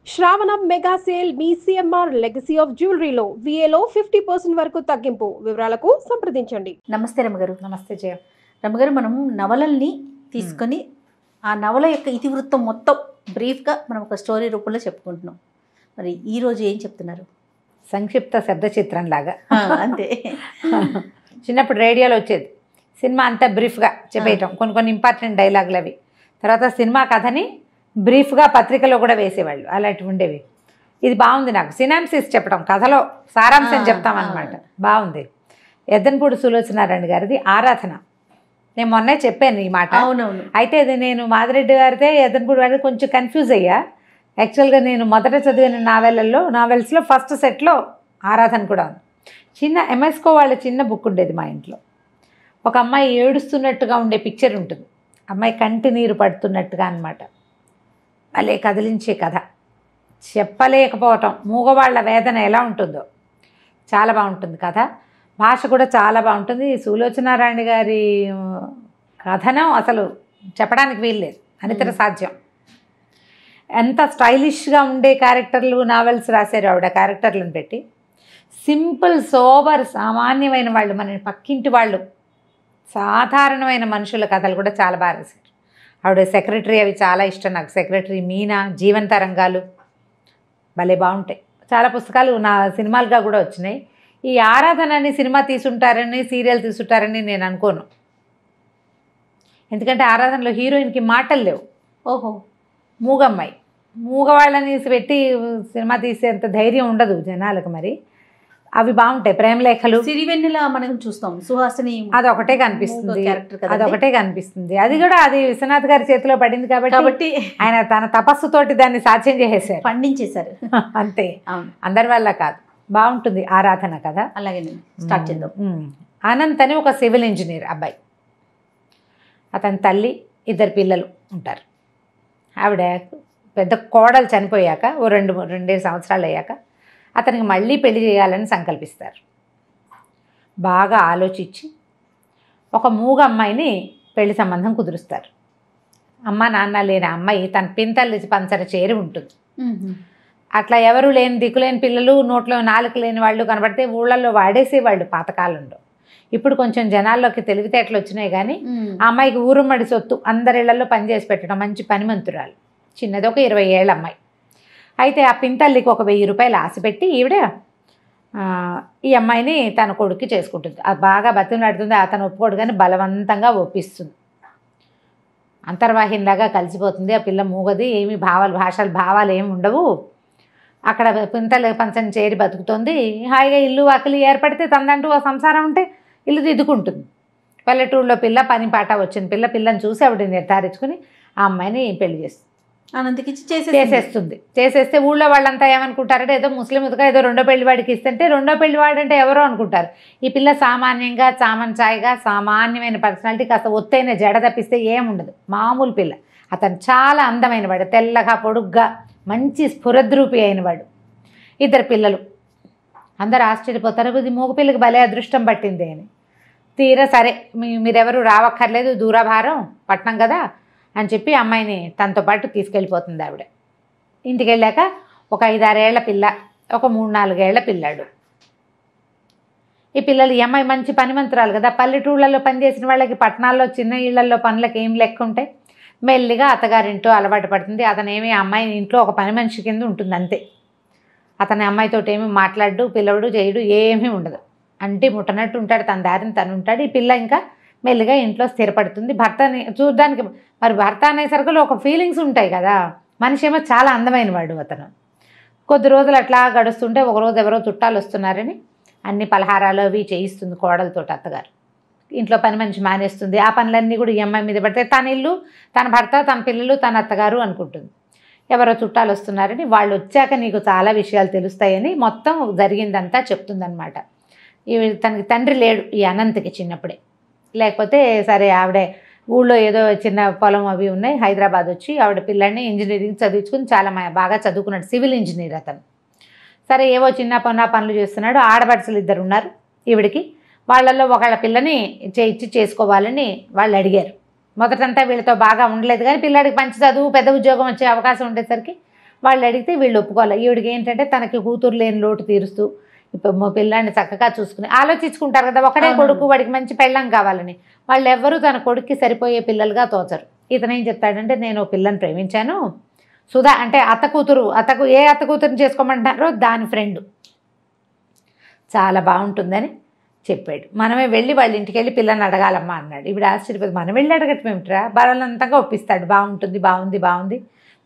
శ్రావణం mega sale మీ CMR legacy of జ్యువెలరీలో విఏలో 50% వరకు తగ్గింపు. వివరాలకు సంప్రదించండి. నమస్తే రమగారు. నమస్తే జయ. రమగారు, మనం నవలల్ని తీసుకొని ఆ నవల యొక్క ఇతివృత్తం మొత్తం బ్రీఫ్గా మనం ఒక స్టోరీ రూపంలో చెప్పుకుంటున్నాం. మరి ఈరోజు ఏం చెప్తున్నారు? సంక్షిప్త శబ్ద చిత్రం లాగా అంతే. చిన్నప్పుడు రేడియోలో వచ్చేది, సినిమా అంతా బ్రీఫ్గా చెప్పేయటం, కొన్ని కొన్ని ఇంపార్టెంట్ డైలాగులు అవి. తర్వాత సినిమా కథని బ్రీఫ్గా పత్రికలో కూడా వేసేవాళ్ళు, అలాంటివి ఉండేవి. ఇది బాగుంది, నాకు సినాప్సిస్ చెప్పడం, కథలో సారాంశం చెప్తామన్నమాట. బాగుంది. ఎద్దనపూడి సులోచనారాయణ గారిది ఆరాధన. నేను మొన్నే చెప్పాను ఈ మాట. అవునవును. అయితే ఇది నేను మాదిరెడ్డి గారిదే ఎద్దనపూడి గారిది కొంచెం కన్ఫ్యూజ్ అయ్యా. యాక్చువల్గా నేను మొదట చదివిన నావెల్స్లో ఫస్ట్ సెట్లో ఆరాధన కూడా ఉంది. చిన్న ఎంఎస్కో వాళ్ళ చిన్న బుక్ ఉండేది మా ఇంట్లో. ఒక అమ్మాయి ఏడుస్తున్నట్టుగా ఉండే పిక్చర్ ఉంటుంది, అమ్మాయి కంటి నీరు పడుతున్నట్టుగా అన్నమాట. భలే కదిలించే కథ. చెప్పలేకపోవటం, మూగవాళ్ల వేదన ఎలా ఉంటుందో చాలా బాగుంటుంది కథ. భాష కూడా చాలా బాగుంటుంది. సులోచనారాయణ గారి కథనం అసలు చెప్పడానికి వీల్లేదు, అనితర సాధ్యం. ఎంత స్టైలిష్గా ఉండే క్యారెక్టర్లు నావెల్స్ రాశారు ఆవిడ. క్యారెక్టర్లను పెట్టి సింపుల్ సోబర్ సామాన్యమైన వాళ్ళు, మన పక్కింటి వాళ్ళు, సాధారణమైన మనుషుల కథలు కూడా చాలా బాగా రాశారు ఆవిడ. సెక్రటరీ అవి చాలా ఇష్టం నాకు. సెక్రటరీ, మీనా, జీవన తరంగాలు భలే బాగుంటాయి. చాలా పుస్తకాలు నా సినిమాలుగా కూడా వచ్చినాయి. ఈ ఆరాధనని సినిమా తీసుంటారని, సీరియల్ తీసుంటారని నేను అనుకోను. ఎందుకంటే ఆరాధనలో హీరోయిన్కి మాటలు లేవు. ఓహో. మూగమ్మాయి, మూగవాళ్ళని పెట్టి సినిమా తీసేంత ధైర్యం ఉండదు జనాలకు. మరి అవి బాగుంటాయి. ప్రేమలేఖలు, సిరివెన్నెల మనం చూస్తాం, సుహాసిని అదొకటే కనిపిస్తుంది, క్యారెక్టర్ అదొకటే కనిపిస్తుంది. అది కూడా అది విశ్వనాథ్ గారి చేతిలో పడింది కాబట్టి ఆయన తన తపస్సుతోటి దాన్ని సాధ్యం చేసేసారు, పండించేశారు. అంతే. అవును, అందరి వల్ల కాదు. బాగుంటుంది ఆరాధన కదా. అలాగే స్టార్ట్ చేద్దాం. అనంత్ అని ఒక సివిల్ ఇంజనీర్ అబ్బాయి. అతని తల్లి, ఇద్దరు పిల్లలు ఉంటారు. ఆవిడ పెద్ద కోడలు చనిపోయాక ఓ రెండేడు సంవత్సరాలు అయ్యాక అతనికి మళ్ళీ పెళ్లి చేయాలని సంకల్పిస్తారు. బాగా ఆలోచించి ఒక మూగ అమ్మాయిని పెళ్లి సంబంధం కుదురుస్తారు. అమ్మ నాన్న లేని అమ్మాయి తన పింతల్లి పంచర చేరి ఉంటుంది. అట్లా ఎవరు లేని, దిక్కులేని పిల్లలు, నోట్లో నాలుక లేని వాళ్ళు కనబడితే ఊళ్ళల్లో వాడేసేవాళ్ళు పాతకాలంలో. ఇప్పుడు కొంచెం జనాల్లోకి తెలివితేటలు వచ్చినాయి. కానీ ఆ అమ్మాయికి ఊరుమ్మడి సొత్తు, అందరిళ్లలో పనిచేసి పెట్టడం, మంచి పనిమంతురాలు. చిన్నది ఒక 20 ఏళ్ళ అమ్మాయి. అయితే ఆ పింతల్లికి ఒక 1000 రూపాయలు ఆశపెట్టి ఈవిడ ఈ అమ్మాయిని తన కొడుక్కి చేసుకుంటుంది. అది బాగా బతిమలాడుతుంది. అతను ఒప్పుకోడు కానీ బలవంతంగా ఒప్పిస్తుంది. అంతర్వాహినిలాగా కలిసిపోతుంది. ఆ పిల్ల మూగది, ఏమి భావాలు ఏమి ఉండవు. అక్కడ పింతల్లి పంచని చేరి బతుకుతుంది. హాయిగా ఇల్లు వాకిలి ఏర్పడితే తనదంటూ ఓ సంసారం ఉంటే ఇల్లు దిద్దుకుంటుంది. పల్లెటూరులో పిల్ల, పని పాట వచ్చిన పిల్లని చూసి ఆవిడ నిర్ధారించుకుని ఆ అమ్మాయిని పెళ్లి చేస్తుంది. అనంతకి చేసేస్తే ఊళ్ళో వాళ్ళంతా ఏమనుకుంటారంటే ఏదో ముస్లిం ఉతక ఏదో రెండో పెళ్లి వాడికి ఇస్తుంటే రెండో పెళ్లి వాడంటే ఎవరో అనుకుంటారు. ఈ పిల్ల సామాన్యంగా చామన్చాయిగా సామాన్యమైన పర్సనాలిటీ, కాస్త ఒత్తైన జడ తప్పిస్తే ఏముండదు, మామూలు పిల్ల. అతను చాలా అందమైన వాడు, తెల్లగా పొడుగ్గా మంచి స్ఫురద్రూపి అయిన వాడు. ఇద్దరు పిల్లలు. అందరు ఆశ్చర్యపోతారు, ఇది మూగ పిల్లకి భలే అదృష్టం పట్టింది అని. తీరా సరే మీరెవరు రావక్కర్లేదు, దూరభారం పట్నం కదా అని చెప్పి అమ్మాయిని తనతో పాటు తీసుకెళ్ళిపోతుంది ఆవిడ. ఇంటికి వెళ్ళాక ఒక 5-6 ఏళ్ల పిల్ల, ఒక 3-4 ఏళ్ల పిల్లాడు. ఈ పిల్లలు, ఈ అమ్మాయి మంచి పనిమంతురాలు కదా, పల్లెటూళ్ళల్లో పనిచేసిన వాళ్ళకి పట్టణాల్లో చిన్న ఇళ్లలో పనులకు ఏం లెక్క ఉంటాయి. మెల్లిగా అత్తగారింటో అలవాటు పడుతుంది. అతనేమి అమ్మాయి ఇంట్లో ఒక పని మనిషి కింద ఉంటుంది అంతే. అతని అమ్మాయితో ఏమి మాట్లాడు, పిలవడు, చేయడు, ఏమీ ఉండదు. అంటే ముట్టనట్టు ఉంటాడు, తన దారిని తను ఉంటాడు. ఈ పిల్ల ఇంకా మెల్లిగా ఇంట్లో స్థిరపడుతుంది. భర్తని చూడడానికి, మరి భర్త అనేసరికి ఒక ఫీలింగ్స్ ఉంటాయి కదా. మనిషి ఏమో చాలా అందమైన వాడు అతను. కొద్ది రోజులు అట్లా గడుస్తుంటే ఒకరోజు ఎవరో చుట్టాలు వస్తున్నారని అన్ని పలహారాలు అవి చేయిస్తుంది కోడలతో అత్తగారు. ఇంట్లో పని మనిషి మానేస్తుంది. ఆ పనులన్నీ కూడా ఈ అమ్మాయి మీద పడితే తన ఇల్లు, తన భర్త, తన పిల్లలు, తన అత్తగారు అనుకుంటుంది. ఎవరో చుట్టాలు వస్తున్నారని, వాళ్ళు వచ్చాక నీకు చాలా విషయాలు తెలుస్తాయని మొత్తం జరిగిందంతా చెప్తుందనమాట. తనకి తండ్రి లేడు ఈ అనంత్కి చిన్నప్పుడే. లేకపోతే సరే ఆవిడే ఊళ్ళో ఏదో చిన్న పొలం అవి ఉన్నాయి, హైదరాబాద్ వచ్చి ఆవిడ పిల్లల్ని ఇంజనీరింగ్ చదివించుకుని చాలా బాగా చదువుకున్నాడు, సివిల్ ఇంజనీర్ అతను. సరే ఏవో చిన్న పనులు చేస్తున్నాడు. ఆడపడుచులు 2 ఉన్నారు ఈవిడికి. వాళ్ళల్లో ఒకళ్ళ పిల్లని ఇచ్చి చేసుకోవాలని వాళ్ళు అడిగారు. మొదటంతా వీళ్ళతో బాగా ఉండలేదు కానీ పిల్లాడికి మంచి చదువు, పెద్ద ఉద్యోగం వచ్చే అవకాశం ఉండేసరికి వాళ్ళు అడిగితే వీళ్ళు ఒప్పుకోవాలి. ఈవిడికి ఏంటంటే తనకి కూతురు లేని లోటు తీరుస్తూ ఇప్పుడు మా పిల్లాన్ని చక్కగా చూసుకుని ఆలోచించుకుంటారు కదా, ఒకడే కొడుకు, వాడికి మంచి పెళ్ళం కావాలని. వాళ్ళు ఎవ్వరూ తన కొడుక్కి సరిపోయే పిల్లలుగా తోచరు. ఇతను ఏం చెప్తాడంటే, నేను పిల్లని ప్రేమించాను, సుధా అంటే అత్త కూతురు, ఏ అత్త కూతురుని చేసుకోమంటారో దాని ఫ్రెండ్, చాలా బాగుంటుందని చెప్పాడు. మనమే వెళ్ళి వాళ్ళ ఇంటికి వెళ్ళి పిల్లని అడగాలమ్మా అన్నాడు. ఇప్పుడు ఆశ్చర్యపోతుంది, మనం వెళ్ళి అడగటం ఏమిట్రా, బలవంతంగా ఒప్పిస్తాడు.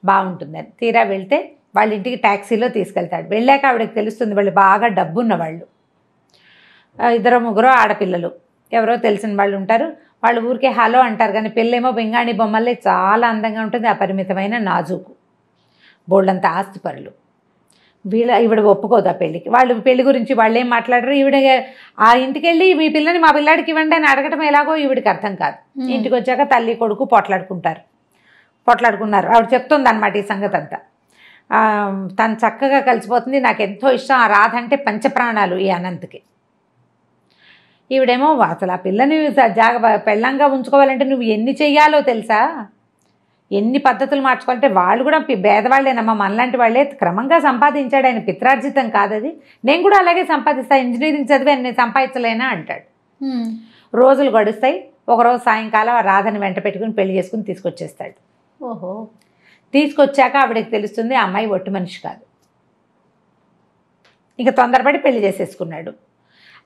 బాగుంటుందని. తీరా వెళ్తే వాళ్ళ ఇంటికి ట్యాక్సీలో తీసుకెళ్తాడు. వెళ్ళాక ఆవిడకి తెలుస్తుంది వాళ్ళు బాగా డబ్బున్న వాళ్ళు, 2-3 ఆడపిల్లలు, ఎవరో తెలిసిన వాళ్ళు ఉంటారు. వాళ్ళు ఊరికే హలో అంటారు కానీ పిల్లేమో బెంగాణి బొమ్మల్లే చాలా అందంగా ఉంటుంది, అపరిమితమైన నాజూకు, బోల్డంత ఆస్తిపరులు. ఈవిడ ఒప్పుకోదు ఆ పెళ్ళికి. వాళ్ళు పెళ్లి గురించి వాళ్ళు ఏం మాట్లాడరు. ఈవిడ ఆ ఇంటికి వెళ్ళి మీ పిల్లని మా పిల్లాడికి ఇవ్వండి అని అడగటం ఎలాగో ఈవిడికి అర్థం కాదు. ఇంటికి వచ్చాక తల్లి కొడుకు పోట్లాడుకున్నారు. ఆవిడ చెప్తుంది అనమాట ఈ సంగతి అంతా. తను చక్కగా కలిసిపోతుంది. నాకు ఎంతో ఇష్టం, ఆ రాధ అంటే పంచప్రాణాలు ఈ అనంత్కి. ఈవిడేమో అసలు ఆ పిల్లని పెళ్ళంగా ఉంచుకోవాలంటే నువ్వు ఎన్ని చెయ్యాలో తెలుసా, ఎన్ని పద్ధతులు మార్చుకోవాలంటే. వాళ్ళు కూడా పేదవాళ్ళేనమ్మా, మనలాంటి వాళ్ళే. క్రమంగా సంపాదించాడు ఆయన, పిత్రార్జితం కాదది. నేను కూడా అలాగే సంపాదిస్తాను, ఇంజనీరింగ్ చదివి నేను సంపాదించలేనా అంటాడు. రోజులు గడుస్తాయి. ఒకరోజు సాయంకాలం ఆ రాధని వెంట పెట్టుకుని పెళ్లి చేసుకుని తీసుకొచ్చేస్తాడు. ఓహో. తీసుకొచ్చాక ఆవిడకి తెలుస్తుంది ఆ అమ్మాయి ఒట్టి మనిషి కాదు. ఇక తొందరపడి పెళ్లి చేసేసుకున్నాడు.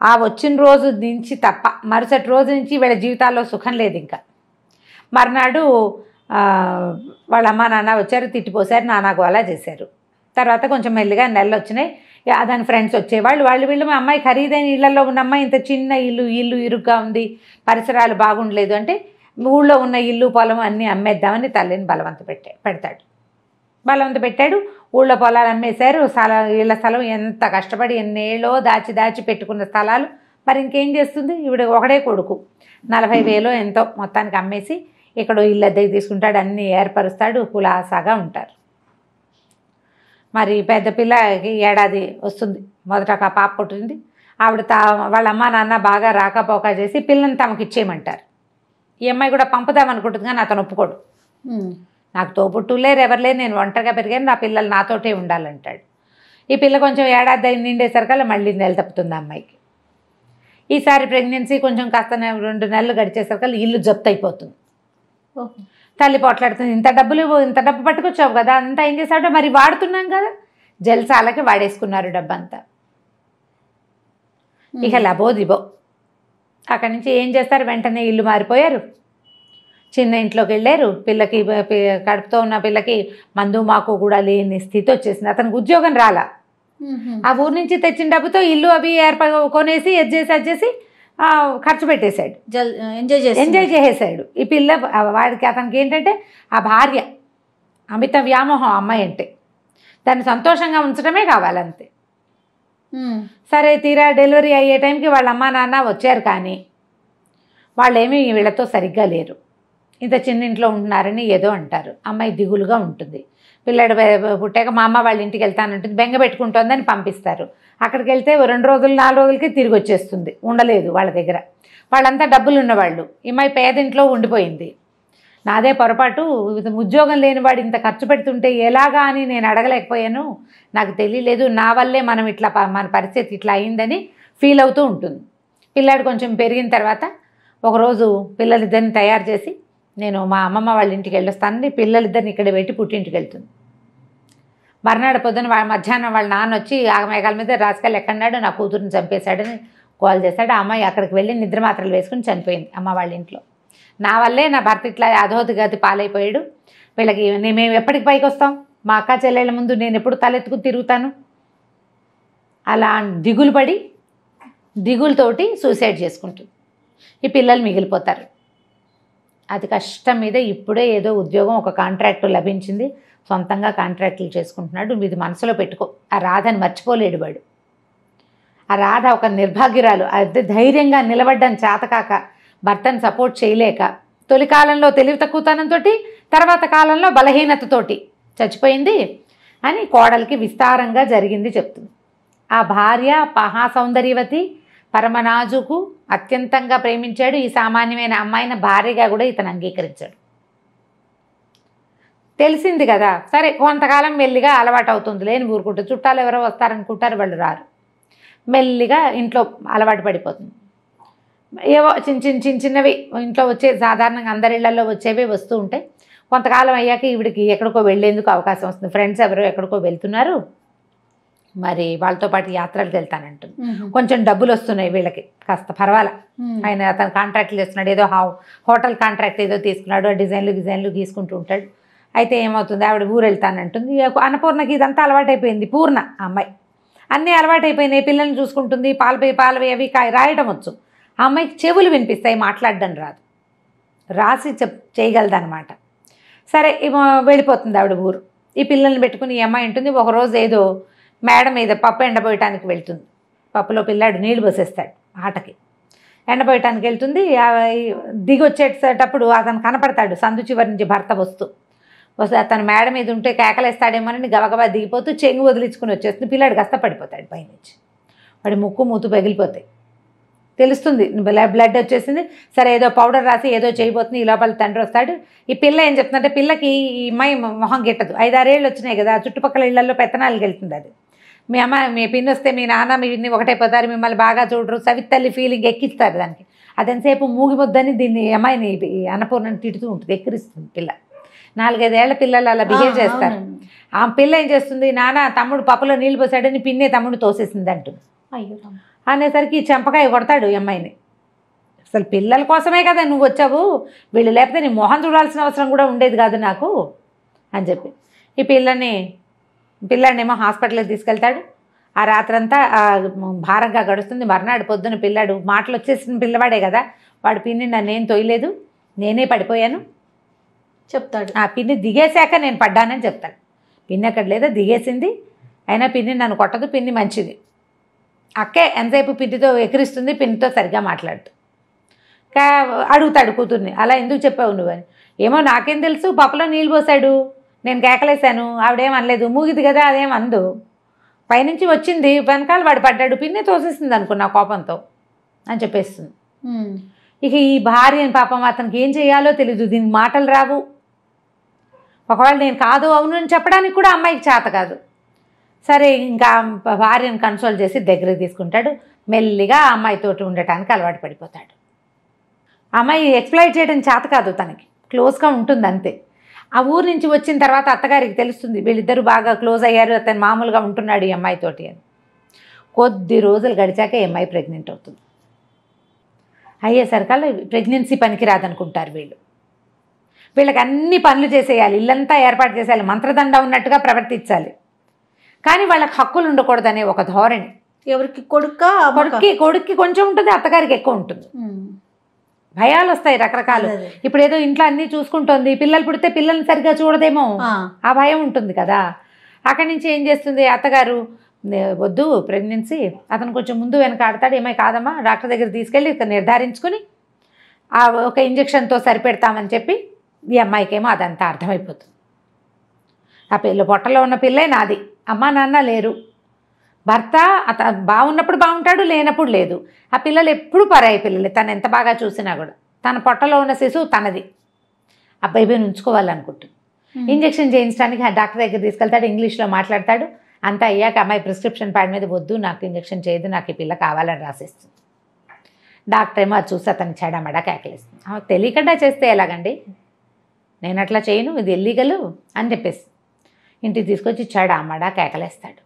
ఆ వచ్చిన రోజు నుంచి తప్ప మరుసటి రోజు నుంచి వీళ్ళ జీవితాల్లో సుఖం లేదు. ఇంకా మర్నాడు వాళ్ళ అమ్మ నాన్న వచ్చారు, తిట్టిపోసారు, నానా గోలా చేశారు. తర్వాత కొంచెం మెల్లిగా నెలలు వచ్చినాయి. దాని ఫ్రెండ్స్ వచ్చేవాళ్ళు. వీళ్ళు మా అమ్మాయి ఖరీదైన ఇళ్లలో ఉన్న అమ్మాయి, ఇంత చిన్న ఇల్లు ఇరుగ్గా ఉంది, పరిసరాలు బాగుండలేదు అంటే ఊళ్ళో ఉన్న ఇల్లు పొలం అన్నీ అమ్మేద్దామని తల్లిని బలవంత పెట్టాడు. ఊళ్ళో పొలాలు అమ్మేశారు. ఇళ్ళ స్థలం ఎంత కష్టపడి ఎన్నేళ్ళో దాచి పెట్టుకున్న స్థలాలు మరి ఇంకేం చేస్తుంది. ఈవిడ ఒకడే కొడుకు, 40,000 ఎంతో మొత్తానికి అమ్మేసి ఇక్కడ ఇల్లు అద్దెకి తీసుకుంటాడు, అన్నీ ఏర్పరుస్తాడు, కులాసాగా ఉంటారు. మరి పెద్ద పిల్లకి ఏడాది వస్తుంది, మొదట ఒక పాప పుట్టింది. ఆవిడ వాళ్ళ అమ్మ నాన్న బాగా రాకపోక చేసి పిల్లని తమకు ఇచ్చేయమంటారు. ఈ అమ్మాయి కూడా పంపుదామనుకుంటుంది కానీ అతను ఒప్పుకోడు. నాకు తోబుట్టులు లేరు, ఎవరు లేరు, నేను ఒంటరిగా పెరిగాను, నా పిల్లలు నాతోటే ఉండాలంటాడు. ఈ పిల్ల కొంచెం ఏడాది నిండేసరికల్లా మళ్ళీ నెల తప్పుతుంది అమ్మాయికి. ఈసారి ప్రెగ్నెన్సీ కొంచెం కాస్త 2 నెలలు గడిచేసరికల్లా ఇల్లు జప్తు అయిపోతుంది. తల్లి పోట్లాడుతుంది, ఇంత డబ్బు పట్టుకొచ్చావు కదా, అంతా ఏం చేశాడో మరి వాడుతున్నాం కదా, జల్సాలకి వాడేసుకున్నారు డబ్బంతా. ఇక లబోదిబో. అక్కడి నుంచి ఏం చేస్తారు, వెంటనే ఇల్లు మారిపోయారు, చిన్న ఇంట్లోకి వెళ్ళారు. పిల్లకి కడుపుతో ఉన్న పిల్లకి మందు మాకు కూడా లేని స్థితి వచ్చేసింది. అతనికి ఉద్యోగం రాలా. ఆ ఊరి నుంచి తెచ్చిన డబ్బుతో ఇల్లు అవి కొనేసి అది చేసి ఖర్చు పెట్టేశాడు, ఎంజాయ్ చేసేసాడు. ఈ పిల్ల అతనికి ఏంటంటే ఆ భార్య అమిత వ్యామోహం అమ్మాయి అంటే, దాన్ని సంతోషంగా ఉంచడమే కావాలంతే. సరే తీరా డెలివరీ అయ్యే టైంకి వాళ్ళ అమ్మా నాన్న వచ్చారు కానీ వాళ్ళేమీ వీళ్ళతో సరిగ్గా లేరు. ఇంత చిన్న ఇంట్లో ఉంటున్నారని ఏదో అంటారు. అమ్మాయి దిగులుగా ఉంటుంది. పిల్లాడు పుట్టాక మా అమ్మ వాళ్ళ ఇంటికి వెళ్తానంటుంది, బెంగ పెట్టుకుంటుందని పంపిస్తారు. అక్కడికి వెళ్తే 2 రోజులు 4 రోజులకి తిరిగి వచ్చేస్తుంది, ఉండలేదు వాళ్ళ దగ్గర. వాళ్ళంతా డబ్బులు ఉన్నవాళ్ళు, ఈ అమ్మాయి పేదింట్లో ఉండిపోయింది. నాదే పొరపాటు, ఉద్యోగం లేని వాడు ఇంత ఖర్చు పెడుతుంటే ఎలాగా అని నేను అడగలేకపోయాను, నాకు తెలియలేదు, నా వల్లే మన పరిస్థితి ఇట్లా అయిందని ఫీల్ అవుతూ ఉంటుంది. పిల్లాడు కొంచెం పెరిగిన తర్వాత ఒకరోజు పిల్లలిద్దరిని తయారు చేసి నేను మా అమ్మమ్మ వాళ్ళ ఇంటికి వెళ్ళొస్తానని పిల్లలిద్దరిని ఇక్కడ పెట్టి పుట్టింటికి వెళ్తుంది. మర్నాడు పొద్దున మధ్యాహ్నం వాళ్ళ నాన్న వచ్చి ఆ మేఘాల మీద రాసుకెళ్ళి ఎక్కడన్నాడు, నా కూతురుని చంపేశాడని కాల్ చేశాడు. ఆ అమ్మాయి అక్కడికి వెళ్ళి నిద్ర మాత్రలు వేసుకుని చనిపోయింది అమ్మ వాళ్ళ ఇంట్లో. నా వల్లే నా భర్త ఇట్లా అధోగతి పాలైపోయాడు, వీళ్ళకి మేము ఎప్పటికి పైకి వస్తాం, మా అక్క చెల్లెళ్ళ ముందు నేను ఎప్పుడు తలెత్తుకుని తిరుగుతాను, అలా దిగులతోటి సూసైడ్ చేసుకుంటుంది. ఈ పిల్లలు మిగిలిపోతారు. అది కష్టం మీద ఇప్పుడే ఏదో ఉద్యోగం, ఒక కాంట్రాక్టు లభించింది, సొంతంగా కాంట్రాక్టులు చేసుకుంటున్నాడు. ఇది మనసులో పెట్టుకో. ఆ రాధని మర్చిపోలేడు వాడు. ఆ రాధ ఒక నిర్భాగ్యురాలు, అదే ధైర్యంగా నిలబడ్డం చేతకాక, భర్తను సపోర్ట్ చేయలేక, తొలి కాలంలో తెలివి తక్కువతనంతో, తర్వాత కాలంలో బలహీనతతోటి చచ్చిపోయింది అని కోడలికి విస్తారంగా జరిగింది చెప్తుంది. ఆ భార్య మహాసౌందర్యవతి, పరమనాజుకు, అత్యంతంగా ప్రేమించాడు. ఈ సామాన్యమైన అమ్మాయిని భార్యగా కూడా ఇతను అంగీకరించాడు. తెలిసింది కదా, సరే కొంతకాలం మెల్లిగా అలవాటు అవుతుంది, లేని ఊరుకుంటుంది. చుట్టాలు ఎవరో వస్తారనుకుంటారు, వాళ్ళు రారు. మెల్లిగా ఇంట్లో అలవాటు పడిపోతుంది. ఏవో చిన్నవి ఇంట్లో వచ్చే సాధారణంగా అందరి ఇళ్లలో వచ్చేవే వస్తూ ఉంటాయి. కొంతకాలం అయ్యాక ఈవిడికి ఎక్కడికో వెళ్ళేందుకు అవకాశం వస్తుంది. ఫ్రెండ్స్ ఎవరో ఎక్కడికో వెళ్తున్నారు, మరి వాళ్ళతో పాటు యాత్రలకు వెళ్తానంటుంది. కొంచెం డబ్బులు వస్తున్నాయి వీళ్ళకి, కాస్త పర్వాలా. ఆయన అతను కాంట్రాక్ట్లు చేస్తున్నాడు, ఏదో హోటల్ కాంట్రాక్ట్ ఏదో తీసుకున్నాడు, డిజైన్లు గీసుకుంటూ ఉంటాడు. అయితే ఏమవుతుంది, ఆవిడ ఊరు వెళ్తానంటుంది. అన్నపూర్ణకి ఇదంతా అలవాటైపోయింది. పూర్ణ అమ్మాయి అన్నీ అలవాటైపోయినాయి. పిల్లల్ని చూసుకుంటుంది, పాలవి అవి రాయడం వచ్చు. ఆ అమ్మాయికి చెవులు వినిపిస్తాయి, మాట్లాడడం రాదు, రాసి చేయగలదన్నమాట. సరే వెళ్ళిపోతుంది ఆవిడ ఊరు. ఈ పిల్లల్ని పెట్టుకుని ఈ అమ్మాయి ఉంటుంది. ఒకరోజు ఏదో మేడ మీద పప్పు ఎండబోయటానికి వెళ్తుంది. పప్పులో పిల్లాడు నీళ్లు పోసేస్తాడు ఆటకి. ఎండబోయటానికి వెళ్తుంది. దిగి వచ్చేటప్పుడు అతను కనపడతాడు, సందు చివరి నుంచి భర్త వస్తే అతను మేడ మీద ఉంటే కేకలేస్తాడేమోనని గబగబా దిగిపోతూ చెంగు వదిలించుకుని వచ్చేస్తుంది. పిల్లాడు కష్టపడిపోతాడు పైనుంచి. వాడి ముక్కు మూతు పగిలిపోతాయి. తెలుస్తుంది బ్లడ్ వచ్చేసింది. సరే ఏదో పౌడర్ రాసి ఏదో చేయబోతుంది. ఈ లోపల తండ్రి వస్తాడు. ఈ పిల్ల ఏం చెప్తుందంటే, పిల్లకి ఈ అమ్మాయి మొహం గిట్టదు. 5-6 ఏళ్ళు వచ్చినాయి కదా, చుట్టుపక్కల ఇళ్లలో పెత్తనాలకు వెళ్తుంది. అది మీ అమ్మ మీ పిన్ని వస్తే మీ నాన్న మీ ఒకటైపోతారు, మిమ్మల్ని బాగా చూడరు, సవితల్లి ఫీలింగ్ ఎక్కిస్తారు దానికి. అదెంతసేపు మూగిపోద్దని దీన్ని అమ్మాయిని అన్నపూర్ణని తిడుతూ ఉంటుంది, ఎక్కిరిస్తుంది పిల్ల. 4-5 ఏళ్ల పిల్లలు అలా బిహేవ్ చేస్తారు. ఆ పిల్ల ఏం చేస్తుంది, నాన్న తమ్ముడు పప్పులో నీళ్ళు పోసాడని పిన్నే తమ్ముడు తోసేసింది అంటుంది. అయ్యో అనేసరికి చెంపకాయ కొడతాడు ఈ అమ్మాయిని. అసలు పిల్లల కోసమే కదా నువ్వు వచ్చావు, వీళ్ళు లేకపోతే నీ మొహం చూడాల్సిన అవసరం కూడా ఉండేది కాదు నాకు అని చెప్పి ఈ పిల్లాడినేమో హాస్పిటల్కి తీసుకెళ్తాడు. ఆ రాత్రంతా భారంగా గడుస్తుంది. మర్నాడు పొద్దున పిల్లాడు మాటలు వచ్చేసిన పిల్లవాడే కదా, వాడు పిన్ని నన్నేం తొయ్యలేదు, నేనే పడిపోయాను చెప్తాడు. ఆ పిన్ని దిగేశాక నేను పడ్డానని చెప్తాడు. పిన్ని అక్కడ లేదా, దిగేసింది, అయినా పిన్ని నన్ను కొట్టదు, పిన్ని మంచిది. అక్కే ఎంతసేపు పిన్నితో ఎక్కిరిస్తుంది, పిన్నితో సరిగ్గా మాట్లాడుతూ అడుగుతాడు కూతుర్ని, అలా ఎందుకు చెప్పావు నువ్వని. ఏమో నాకేం తెలుసు, పప్పులో నీళ్ళు పోసాడు, నేను కేకలేశాను, ఆవిడేం అనలేదు, మూగిది కదా అదేం అందు, పైనుంచి వచ్చింది, వెనకాల వాడు పడ్డాడు, పిన్ని తోసేసింది అనుకున్నా కోపంతో అని చెప్పేస్తుంది. ఇక ఈ భార్యని పాపం అతనికి ఏం చేయాలో తెలీదు, దీనికి మాటలు రావు. ఒకవేళ నేను కాదు అవును అని చెప్పడానికి కూడా అమ్మాయికి చేత కాదు. సరే ఇంకా భార్యను కన్సోల్ చేసి దగ్గరికి తీసుకుంటాడు. మెల్లిగా ఆ అమ్మాయితోటి ఉండటానికి అలవాటు పడిపోతాడు. అమ్మాయి ఎక్స్ప్లాయిట్ చేయడం చేత కాదు, తనకి క్లోజ్గా ఉంటుంది అంతే. ఆ ఊరు నుంచి వచ్చిన తర్వాత అత్తగారికి తెలుస్తుంది వీళ్ళిద్దరూ బాగా క్లోజ్ అయ్యారు, అతను మామూలుగా ఉంటున్నాడు ఈ అమ్మాయితోటి అని. కొద్ది రోజులు గడిచాక ఈ అమ్మాయి ప్రెగ్నెంట్ అవుతుంది. అయ్యేసరికల్లా ప్రెగ్నెన్సీ పనికి రాదనుకుంటారు వీళ్ళకి అన్ని పనులు చేసేయాలి, ఇల్లంతా ఏర్పాటు చేసేయాలి, మంత్రదండ ఉన్నట్టుగా ప్రవర్తించాలి. కానీ వాళ్ళకి హక్కులు ఉండకూడదనే ఒక ధోరణి. ఎవరికి కొడుక్కి కొంచెం ఉంటుంది, అత్తగారికి ఎక్కువ ఉంటుంది. భయాలు వస్తాయి రకరకాలు. ఇప్పుడు ఏదో ఇంట్లో అన్నీ చూసుకుంటోంది, పిల్లలు పుడితే పిల్లల్ని సరిగ్గా చూడదేమో, ఆ భయం ఉంటుంది కదా. అక్కడి నుంచి ఏం చేస్తుంది అత్తగారు, వద్దు ప్రెగ్నెన్సీ, అతను కొంచెం ముందు వెనక ఆడతాడు, ఏమై కాదమ్మా డాక్టర్ దగ్గర తీసుకెళ్ళి నిర్ధారించుకుని ఒక ఇంజక్షన్తో సరిపెడతామని చెప్పి ఈ అమ్మాయికేమో అదంతా అర్థమైపోతుంది. ఆ పిల్ల పొట్టలో ఉన్న పిల్లే నాది, అమ్మా నాన్న లేరు, భర్త బాగున్నప్పుడు బాగుంటాడు, లేనప్పుడు లేదు. ఆ పిల్లలు ఎప్పుడు పరాయి పిల్లలే, తను ఎంత బాగా చూసినా కూడా. తన పొట్టలో ఉన్న శిశువు తనది, ఆ బేబీని ఉంచుకోవాలనుకుంటుంది. ఇంజక్షన్ చేయించడానికి ఆ డాక్టర్ దగ్గర తీసుకెళ్తాడు, ఇంగ్లీష్లో మాట్లాడతాడు. అంతా అయ్యాక అమ్మాయి ప్రిస్క్రిప్షన్ ప్యాడ్ మీద వద్దు నాకు ఇంజక్షన్ చేయదు, నాకు ఈ పిల్ల కావాలని రాసేస్తుంది. డాక్టర్ ఏమో అది చూసి అతను చెడమడా కేకలేస్తుంది. తెలియకుండా చేస్తే ఎలాగండి, నేను అట్లా చేయను, ఇది ఇల్లీగలు అని చెప్పేసి ఇంటికి తీసుకొచ్చి చెడమడా కేకలేస్తాడు,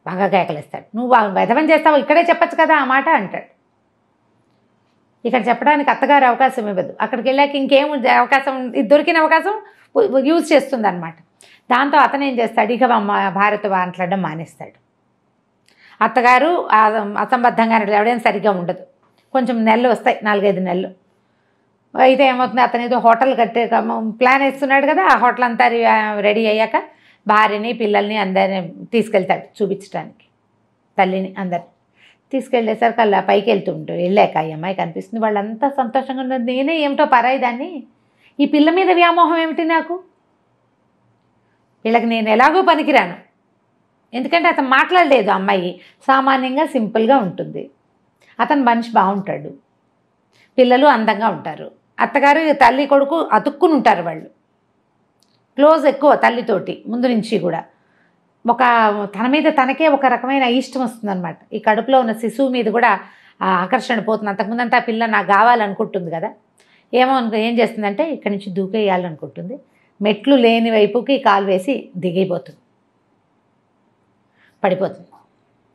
బాగా కేకలేస్తాడు. నువ్వు వెధవం చేస్తావు, ఇక్కడే చెప్పచ్చు కదా ఆ మాట అంటాడు. ఇక్కడ చెప్పడానికి అత్తగారు అవకాశం ఇవ్వదు. అక్కడికి వెళ్ళాక ఇంకేం అవకాశం, దొరికిన అవకాశం యూజ్ చేస్తుంది అనమాట. దాంతో అతను ఏం చేస్తాడు, ఇక భార్యతో మాట్లాడడం మానేస్తాడు. అత్తగారు అసంబద్ధంగా ఎవడైనా సరిగ్గా ఉండదు. కొంచెం నెలలు వస్తాయి, 4-5 నెలలు అయితే ఏమవుతుంది, అతను ఏదో హోటల్ కట్టే ప్లాన్ వేస్తున్నాడు కదా, ఆ హోటల్ అంతా రెడీ అయ్యాక భార్యని పిల్లల్ని అందరిని తీసుకెళ్తాడు చూపించడానికి, తల్లిని అందరిని తీసుకెళ్ళేసరికి అలా పైకి వెళ్ళాక ఈ అమ్మాయి కనిపిస్తుంది. వాళ్ళంతా సంతోషంగా ఉన్నారు. నేనే ఏమిటో పరాయి దాన్ని, ఈ పిల్ల మీద వ్యామోహం ఏమిటి నాకు, వీళ్ళకి నేను ఎలాగో పనికిరాను. ఎందుకంటే అతను మాట్లాడలేదు, అమ్మాయి సామాన్యంగా సింపుల్గా ఉంటుంది, అతను మనిషి బాగుంటాడు, పిల్లలు అందంగా ఉంటారు, అత్తగారు తల్లి కొడుకు అతుక్కుని ఉంటారు వాళ్ళు. క్లోజ్ ఎక్కువ తల్లితోటి ముందు నుంచి కూడా. ఒక తన మీద తనకే ఒక రకమైన ఇష్టం వస్తుందన్నమాట. ఈ కడుపులో ఉన్న శిశువు మీద కూడా ఆకర్షణ పోతుంది. అంతకుముందంతా పిల్ల నాకు కావాలనుకుంటుంది కదా, ఏం చేస్తుందంటే ఇక్కడి నుంచి దూకేయాలనుకుంటుంది. మెట్లు లేని వైపుకి కాలు వేసి దిగిపోతుంది, పడిపోతుంది.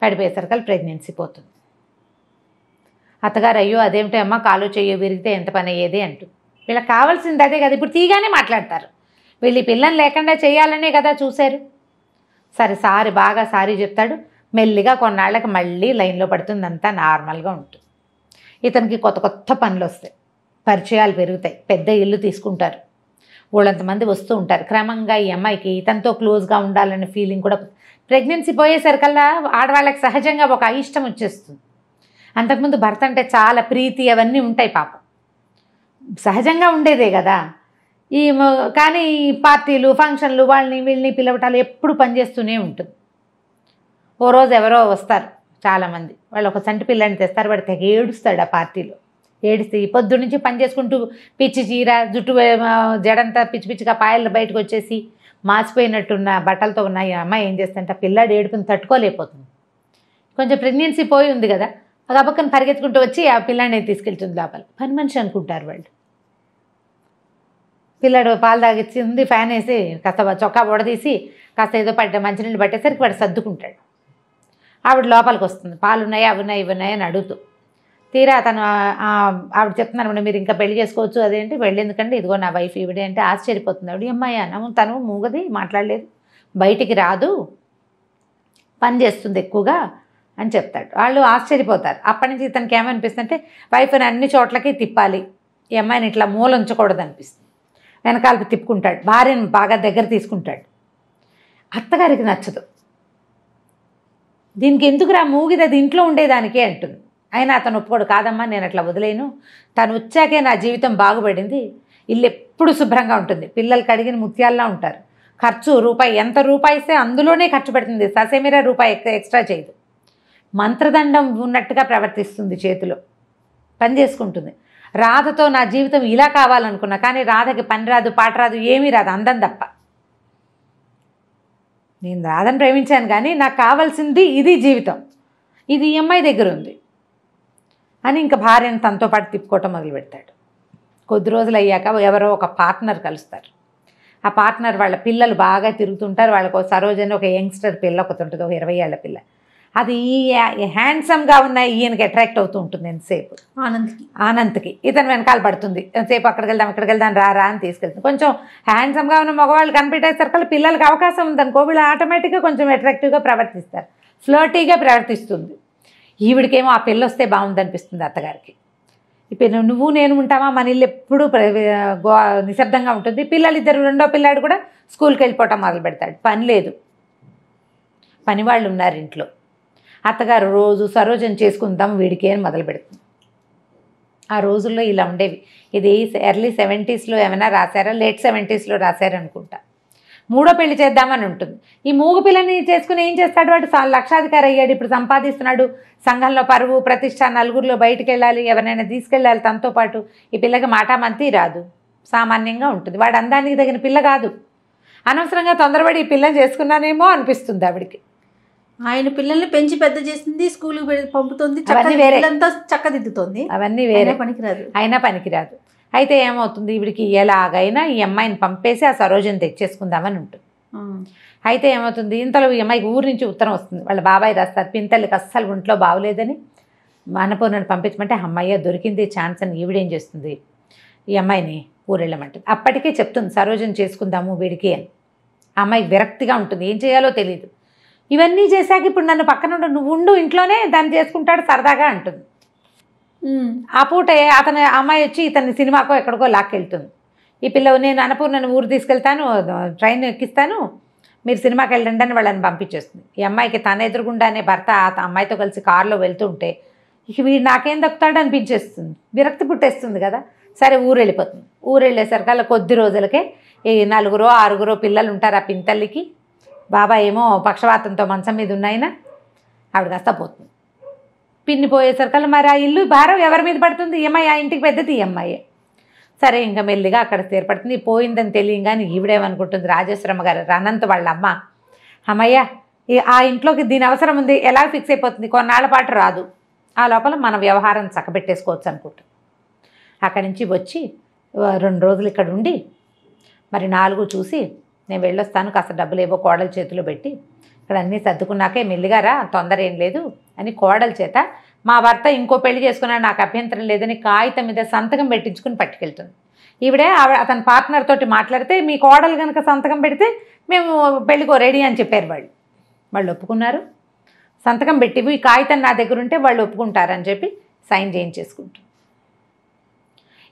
పడిపోయేసరికి ప్రెగ్నెన్సీ పోతుంది. అత్తగారు అయ్యో అదేమిటి అమ్మ కాలు చెయ్యి విరిగితే ఎంత పని అయ్యేది అంటుంది. వీళ్ళకి కావాల్సింది అదే కదా. ఇప్పుడు తీగానే మాట్లాడతారు. వీళ్ళు ఈ పిల్లని లేకుండా చేయాలనే కదా చూశారు. సరే బాగా సారీ చెప్తాడు. మెల్లిగా కొన్నాళ్ళకి మళ్ళీ లైన్లో పడుతుంది, అంతా నార్మల్గా ఉంటుంది. ఇతనికి కొత్త కొత్త పనులు వస్తాయి, పరిచయాలు పెరుగుతాయి, పెద్ద ఇల్లు తీసుకుంటారు, వాళ్ళంతమంది వస్తూ ఉంటారు. క్రమంగా ఈ అమ్మాయికి ఇతనితో క్లోజ్గా ఉండాలనే ఫీలింగ్ కూడా. ప్రెగ్నెన్సీ పోయేసరికల్లా ఆడవాళ్ళకి సహజంగా ఒక అయిష్టం వచ్చేస్తుంది. అంతకుముందు భర్త అంటే చాలా ప్రీతి అవన్నీ ఉంటాయి, పాపం సహజంగా ఉండేదే కదా. కానీ ఈ పార్టీలు ఫంక్షన్లు వాళ్ళని వీళ్ళని పిలవటాలు ఎప్పుడు పనిచేస్తూనే ఉంటుంది. ఓ రోజు ఎవరో వస్తారు చాలామంది, వాళ్ళు ఒక చంటి పిల్లని తెస్తారు. వాడు తెగ ఏడుస్తాడు ఆ పార్టీలో. ఏడిస్తే ఈ పొద్దు నుంచి పని చేసుకుంటూ పిచ్చి చీర జుట్టు జడంతా పిచ్చి పిచ్చిగా పాయలు బయటకు వచ్చేసి మాసిపోయినట్టున్న బట్టలతో ఉన్న ఈ అమ్మాయి ఏం చేస్తుంటే పిల్లాడు ఏడుపుని తట్టుకోలేకపోతుంది. కొంచెం ప్రెగ్నెన్సీ పోయి ఉంది కదా, ఆ పక్కన పరిగెత్తుకుంటూ వచ్చి ఆ పిల్లాడిని తీసుకెళ్తుంది లోపల. పని మనిషి అనుకుంటారు వాళ్ళు. పిల్లాడు పాలు తాగిచ్చింది, ఫ్యాన్ వేసి కాస్త చొక్కా బొడదీసి కాస్త ఏదో మంచినీళ్ళు పట్టేసరికి వాడు సర్దుకుంటాడు. ఆవిడ లోపలికి వస్తుంది, పాలు ఉన్నాయా అవి ఉన్నాయి ఇవి ఉన్నాయని అడుగుతూ. తీరా అతను ఆవిడ చెప్తున్నాను మీరు ఇంకా పెళ్లి చేసుకోవచ్చు, అదేంటి పెళ్ళి ఎందుకంటే ఇదిగో నా వైఫ్ ఈవిడే అంటే ఆశ్చర్యపోతుంది ఆవిడ. అమ్మాయి తను మూగది, మాట్లాడలేదు, బయటికి రాదు, పని చేస్తుంది ఎక్కువగా అని చెప్తాడు. వాళ్ళు ఆశ్చర్యపోతారు. అప్పటి నుంచి ఇతనికి ఏమనిపిస్తుందంటే వైఫ్ని అన్ని చోట్లకి తిప్పాలి, ఈ అమ్మాయిని ఇట్లా మూల ఉంచకూడదు అనిపిస్తుంది. వెనకాలకు తిప్పుకుంటాడు, భార్యను బాగా దగ్గర తీసుకుంటాడు. అత్తగారికి నచ్చదు. దీనికి ఎందుకురా మూగిది, అది ఇంట్లో ఉండేదానికే అంటుంది. అయినా అతను ఒప్పుకోడు. కాదమ్మా నేను అట్లా వదిలేను, తను వచ్చాకే నా జీవితం బాగుపడింది, ఇల్లు ఎప్పుడు శుభ్రంగా ఉంటుంది, పిల్లలు కడిగిన ముత్యాల్లా ఉంటారు, ఖర్చు రూపాయి ఎంత రూపాయి ఇస్తే అందులోనే ఖర్చు పెడుతుంది, ససేమిరా రూపాయి ఎక్స్ట్రా చేయదు, మంత్రదండం ఉన్నట్టుగా ప్రవర్తిస్తుంది, చేతిలో పని చేసుకుంటుంది. రాధతో నా జీవితం ఇలా కావాలనుకున్నా, కానీ రాధకి పని రాదు, పాట రాదు, ఏమీ రాదు, అందం తప్ప. నేను రాధని ప్రేమించాను కానీ నాకు కావాల్సింది ఇది జీవితం, ఇది ఈ అమ్మాయి దగ్గర ఉంది అని ఇంకా భార్యను తనతో పాటు తిప్పుకోవటం మొదలు పెడతాడు. కొద్ది రోజులు అయ్యాక ఎవరో ఒక పార్ట్నర్ కలుస్తారు. ఆ పార్ట్నర్ వాళ్ళ పిల్లలు బాగా తిరుగుతుంటారు. వాళ్ళకు సరోజని ఒక యంగ్స్టర్ పిల్ల ఒకటి ఉంటుంది, ఒక 20 ఏళ్ల పిల్ల. అది హ్యాండ్సమ్గా ఉన్న ఈయనకి అట్రాక్ట్ అవుతూ ఉంటుంది ఎంతసేపు. ఆనంద్కి ఇతను వెనకాల పడుతుంది, ఎంతసేపు అక్కడికి వెళ్దాం రా అని తీసుకెళ్తుంది. కొంచెం హ్యాండ్సమ్గా ఉన్న మగవాళ్ళు కనిపెట్టేసరికి పిల్లలకి అవకాశం ఉందనుకో, వీళ్ళు ఆటోమేటిక్గా కొంచెం అట్రాక్టివ్గా ప్రవర్తిస్తారు, ఫ్లర్టీగా ప్రవర్తిస్తుంది. ఈవిడికేమో ఆ పిల్ల వస్తే బాగుందనిపిస్తుంది అత్తగారికి. ఇప్పుడు నువ్వు నేను ఉంటామా, మన ఇల్లు ఎప్పుడూ నిశ్శబ్దంగా ఉంటుంది. పిల్లలిద్దరు, రెండో పిల్లాడు కూడా స్కూల్కి వెళ్ళిపోవటం మొదలు పెడతాడు. పని లేదు, పని వాళ్ళు ఉన్నారు ఇంట్లో. అత్తగారు రోజు సరోజన చేసుకుందాం వీడికి అని మొదలు పెడుతుంది. ఆ రోజుల్లో ఇలా ఉండేవి. ఇది ఎర్లీ 70s ఏమైనా రాశారా, లేట్ 70s రాశారనుకుంటా. మూడో పెళ్లి చేద్దామని ఉంటుంది. ఈ మూగ పిల్లని చేసుకుని ఏం చేస్తాడు, వాడు లక్షాధికారి అయ్యాడు, ఇప్పుడు సంపాదిస్తున్నాడు, సంఘంలో పరువు ప్రతిష్ట, నలుగురిలో బయటికి వెళ్ళాలి, ఎవరినైనా తీసుకెళ్ళాలి తనతో పాటు. ఈ పిల్లకి మాటామంతి రాదు, సామాన్యంగా ఉంటుంది. వాడు అందానికి తగిన పిల్ల కాదు. అనవసరంగా తొందరపడి ఈ పిల్లని చేసుకున్నానేమో అనిపిస్తుంది ఆవిడికి. ఆయన పిల్లల్ని పెంచి పెద్ద చేసింది, స్కూల్కి పంపుతుంది, చక్కదిద్దుతోంది, అవన్నీ వేరే, పనికిరాదు, అయినా పనికిరాదు. అయితే ఏమవుతుంది, ఈవిడికి ఎలాగైనా ఈ అమ్మాయిని పంపేసి ఆ సరోజని తెచ్చేసుకుందామని ఉంటుంది. అయితే ఏమవుతుంది, ఇంతలో ఈ అమ్మాయికి ఊరి నుంచి ఉత్తరం వస్తుంది. వాళ్ళ బాబాయ్ రాస్తారు, పింతల్లికి అస్సలు ఒంట్లో బాగోలేదని అన్నపూర్ణని పంపించమంటే అమ్మాయి దొరికింది ఛాన్స్ అని ఈవిడేం చేస్తుంది, ఈ అమ్మాయిని ఊరెళ్ళమంటుంది. అప్పటికే చెప్తుంది సరోజని చేసుకుందాము వీడికి అని. ఆ అమ్మాయికి విరక్తిగా ఉంటుంది, ఏం చేయాలో తెలియదు. ఇవన్నీ చేశాక ఇప్పుడు నన్ను పక్కన నువ్వు ఉండు, ఇంట్లోనే దాన్ని చేసుకుంటాడు సరదాగా అంటుంది. ఆ పూటే అతను అమ్మాయి వచ్చి ఇతన్ని సినిమాకో ఎక్కడికో లాక్కెళ్తుంది. ఈ పిల్ల నేను అన్నపూర్ణని ఊరు తీసుకెళ్తాను, ట్రైన్ ఎక్కిస్తాను, మీరు సినిమాకి వెళ్ళండి అని వాళ్ళని పంపించేస్తుంది. ఈ అమ్మాయికి తన ఎదురుగుండానే భర్త ఆ అమ్మాయితో కలిసి కారులో వెళ్తూ ఉంటే ఇక వీడు నాకేం దక్కుతాడు అనిపించేస్తుంది, విరక్తి పుట్టేస్తుంది కదా. సరే ఊరు వెళ్ళిపోతుంది. ఊరు వెళ్ళేసరికి అలా కొద్ది రోజులకే ఈ 4-6 పిల్లలు ఉంటారు ఆ పింతల్లికి. బాబాయ్ ఏమో పక్షవాతంతో మంచం మీద ఉన్నాయినా ఆవిడ కాస్త పోతుంది. పిన్ని పోయేసరికల్లా మరి ఆ ఇల్లు భారం ఎవరి మీద పడుతుంది, ఈ అమ్మాయి, ఆ ఇంటికి పెద్దది ఈ అమ్మాయి. సరే ఇంకా మెల్లిగా అక్కడ స్థిరపడుతుంది. పోయిందని తెలియగానే ఈవిడేమనుకుంటుంది, రాజేశ్వరమ్మ గారు అనంత్ వాళ్ళ అమ్మ, అమ్మయ్య ఆ ఇంట్లోకి దీని అవసరం ఉంది ఎలా ఫిక్స్ అయిపోతుంది, కొన్నాళ్ల పాటు రాదు, ఆ లోపల మన వ్యవహారం చక్కబెట్టేసుకోవచ్చు అనుకుంటుంది. అక్కడి నుంచి వచ్చి 2 రోజులు ఇక్కడ ఉండి మరి 4 చూసి నేను వెళ్ళొస్తాను, కాస్త డబ్బులు ఏవో కోడల చేతిలో పెట్టి ఇక్కడ అన్నీ సర్దుకున్నాకే మెల్లిగా రా, తొందర ఏం లేదు అని కోడల చేత మా భర్త ఇంకో పెళ్లి చేసుకున్నాడు నాకు అభ్యంతరం లేదని కాగితం మీద సంతకం పెట్టించుకుని పట్టుకెళ్తుంది. ఈవిడే అతని పార్ట్నర్ తోటి మాట్లాడితే మీ కోడలు కనుక సంతకం పెడితే మేము పెళ్ళికో రెడీ అని చెప్పారు. వాళ్ళు ఒప్పుకున్నారు. సంతకం పెట్టి ఈ కాగితం నా దగ్గర ఉంటే వాళ్ళు ఒప్పుకుంటారని చెప్పి సైన్ చేయించేసుకుంటారు.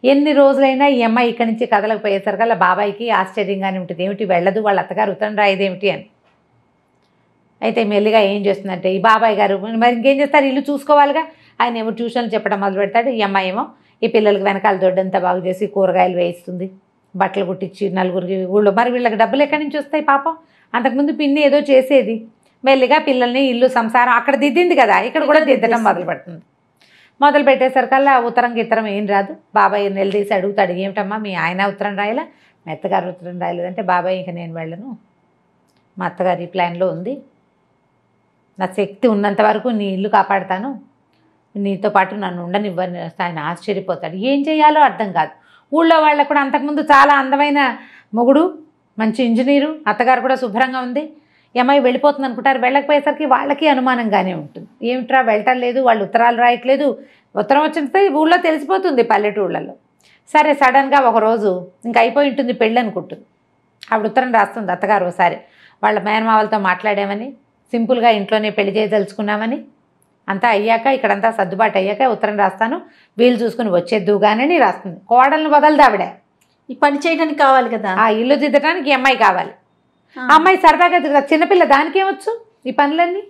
ఎన్ని రోజులైనా ఈ అమ్మాయి ఇక్కడి నుంచి కదలకపోయేసరికల్లా బాబాయికి ఆశ్చర్యంగానే ఉంటుంది, ఏమిటి వెళ్ళదు, వాళ్ళ అత్తగారు ఉత్తరం రాయదేమిటి అని. అయితే మెల్లిగా ఏం చేస్తుందంటే ఈ బాబాయ్ గారు మరి ఇంకేం చేస్తారు, ఇల్లు చూసుకోవాలిగా, ఆయన ఏమో ట్యూషన్లు చెప్పడం మొదలు పెడతాడు. ఈ అమ్మాయి ఏమో ఈ పిల్లలకి వెనకాల దొడ్డంతా బాగు చేసి కూరగాయలు వేయిస్తుంది, బట్టలు కుట్టించి నలుగురికి ఊళ్ళో. మరి వీళ్ళకి డబ్బులు ఎక్కడి నుంచి వస్తాయి పాపం, అంతకుముందు పిన్ని ఏదో చేసేది. మెల్లిగా పిల్లల్ని ఇల్లు సంసారం అక్కడ దిద్దింది కదా, ఇక్కడ కూడా దిద్దడం మొదలు పెడుతుంది. మొదలు పెట్టేసరికల్లా ఉత్తరం గిత్తరం ఏం రాదు. బాబాయ్ నిలదీసి అడుగుతాడు, ఏమిటమ్మా మీ ఆయన ఉత్తరం రాయలా, మా అత్తగారు ఉత్తరం రాయలేదంటే, బాబాయ్ ఇంక నేను వెళ్ళను, మా అత్తగారి ప్లాన్లో ఉంది, నా శక్తి ఉన్నంత వరకు నీ ఇల్లు కాపాడుతాను, నీతో పాటు నన్ను ఉండనివ్వని. ఆయన ఆశ్చర్యపోతాడు, ఏం చేయాలో అర్థం కాదు. ఊళ్ళో వాళ్ళకు కూడా అంతకుముందు చాలా అందమైన మొగుడు, మంచి ఇంజనీరు, అత్తగారు కూడా శుభ్రంగా ఉంది, అమ్మాయి వెళ్ళిపోతుంది అనుకుంటారు. వెళ్ళకపోయేసరికి వాళ్ళకి అనుమానంగానే ఉంటుంది, ఏమిట్రా వెళ్ళటం లేదు, వాళ్ళు ఉత్తరాలు రాయట్లేదు, ఉత్తరం వచ్చితే ఊళ్ళో తెలిసిపోతుంది పల్లెటూళ్ళలో. సరే సడన్గా ఒకరోజు ఇంకా అయిపోయి ఉంటుంది పెళ్ళి అనుకుంటుంది. ఆవిడ ఉత్తరం రాస్తుంది అత్తగారు ఒకసారి, వాళ్ళ మేనమావలతో మాట్లాడామని, సింపుల్గా ఇంట్లోనే పెళ్లి చేయదలుచుకున్నామని, అంతా అయ్యాక ఇక్కడంతా సర్దుబాటు అయ్యాక ఉత్తరం రాస్తాను, వీలు చూసుకుని వచ్చేద్దుగానే రాస్తుంది. కోడలను వదలదు ఆవిడ, ఈ పని చేయడానికి కావాలి కదా, ఆ ఇల్లు దిద్దడానికి ఈ అమ్మాయి కావాలి. ఆ అమ్మాయి సరదాగా చిన్నపిల్ల, దానికేమొచ్చు ఈ పనులన్నీ,